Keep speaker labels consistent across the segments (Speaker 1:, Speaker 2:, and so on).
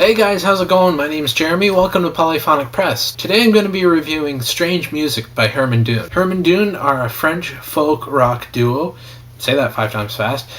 Speaker 1: Hey guys, how's it going? My name is Jeremy. Welcome to Polyphonic Press. Today I'm going to be reviewing Strange Moosic by Herman Düne. Herman Düne are a French folk rock duo. Say that 5 times fast.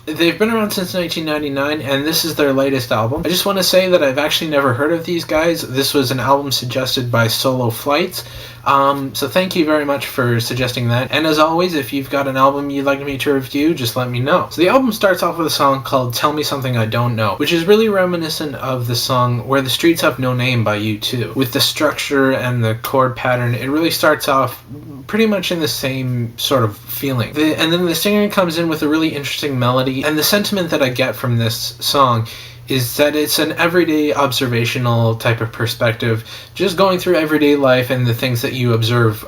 Speaker 1: They've been around since 1999, and this is their latest album. I just want to say that I've actually never heard of these guys. This was an album suggested by Solo Flights. So thank you very much for suggesting that. And as always, if you've got an album you'd like me to review, just let me know. So the album starts off with a song called Tell Me Something I Don't Know, which is really reminiscent of the song Where the Streets Have No Name by U2. With the structure and the chord pattern, it really starts off pretty much in the same sort of feeling. And then the singer comes in with a really interesting melody, and the sentiment that I get from this song is that it's an everyday observational type of perspective, just going through everyday life and the things that you observe,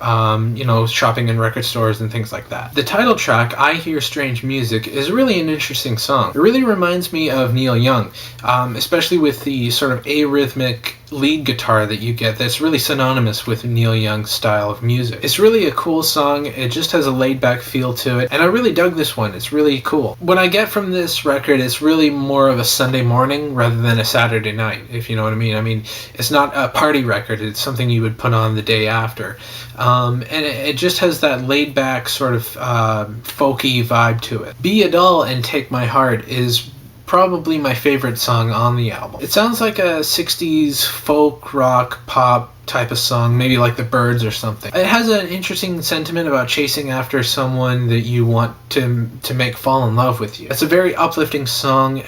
Speaker 1: shopping in record stores and things like that. The title track, I Hear Strange Moosic, is really an interesting song. It really reminds me of Neil Young, especially with the sort of arrhythmic lead guitar that you get that's really synonymous with Neil Young's style of music. It's really a cool song. It just has a laid-back feel to it, and I really dug this one. It's really cool. What I get from this record is really more of a Sunday morning rather than a Saturday night, if you know what I mean. I mean, it's not a party record. It's something you would put on the day after. And it just has that laid-back sort of folky vibe to it. Be a Doll and Take My Heart is probably my favorite song on the album. It sounds like a 60s folk rock pop type of song, maybe like the Byrds or something. It has an interesting sentiment about chasing after someone that you want to make fall in love with you. It's a very uplifting song.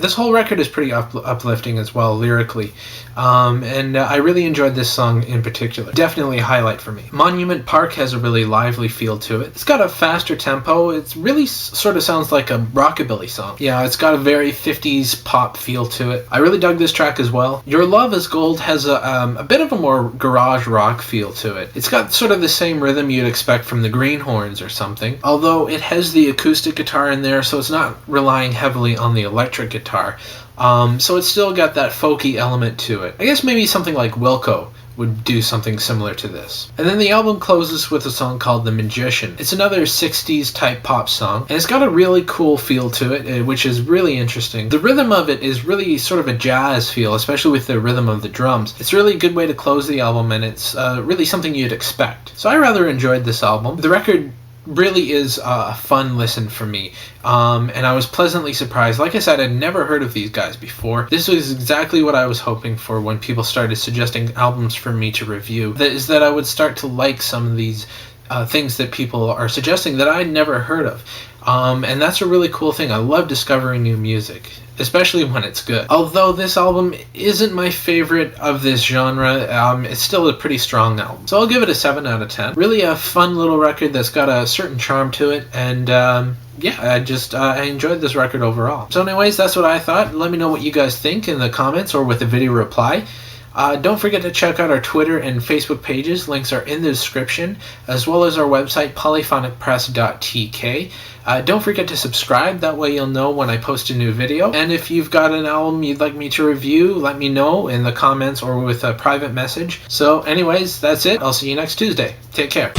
Speaker 1: This whole record is pretty uplifting as well, lyrically. And I really enjoyed this song in particular. Definitely a highlight for me. Monument Park has a really lively feel to it. It's got a faster tempo. It really sort of sounds like a rockabilly song. Yeah, it's got a very 50s pop feel to it. I really dug this track as well. Your Love Is Gold has a bit of a more garage rock feel to it. It's got sort of the same rhythm you'd expect from the Greenhorns or something, although it has the acoustic guitar in there, so it's not relying heavily on the electric guitar. So it's still got that folky element to it. I guess maybe something like Wilco would do something similar to this. And then the album closes with a song called The Magician. It's another 60s type pop song, and it's got a really cool feel to it, which is really interesting. The rhythm of it is really sort of a jazz feel, especially with the rhythm of the drums. It's really a good way to close the album, and it's really something you'd expect. So I rather enjoyed this album. The record really is a fun listen for me, and I was pleasantly surprised. Like I said, I'd never heard of these guys before. This was exactly what I was hoping for when people started suggesting albums for me to review. That is that I would start to like some of these things that people are suggesting that I'd never heard of. And that's a really cool thing. I love discovering new music, especially when it's good. Although this album isn't my favorite of this genre, it's still a pretty strong album. So I'll give it a 7 out of 10. Really a fun little record that's got a certain charm to it, and yeah, I enjoyed this record overall. So anyways, that's what I thought. Let me know what you guys think in the comments or with a video reply. Don't forget to check out our Twitter and Facebook pages. Links are in the description, as well as our website, polyphonicpress.tk. Don't forget to subscribe. That way you'll know when I post a new video. And if you've got an album you'd like me to review, let me know in the comments or with a private message. So anyways, that's it. I'll see you next Tuesday. Take care.